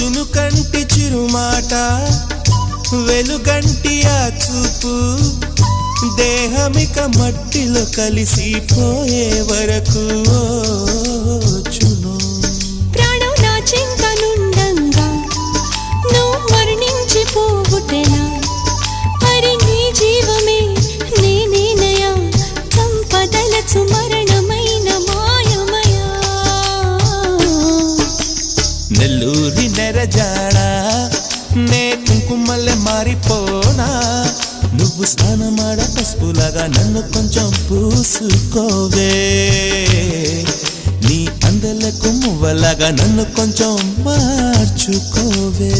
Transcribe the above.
చినుకంటి చిరుమాట వెలుగంటి ఆ చూపు దేహమిక మట్టిలో కలిసిపోయే వరకు చును ప్రాణం నా చింతనుండంగా నువ్వు మరణించి పోవుటెలా మరి నీ జీవమే నేనేనయా సంపదలచు మరణమైన మాయమయా నెల్లూరి నెరజాడా నే కుంకుమల్లె మారిపోనా నువ్వు స్నానమాడ పసుపులాగా నన్ను కొంచెం పూసుకోవే నీ అందలకు మువ్వలాగా నన్ను కొంచెం మార్చుకోవే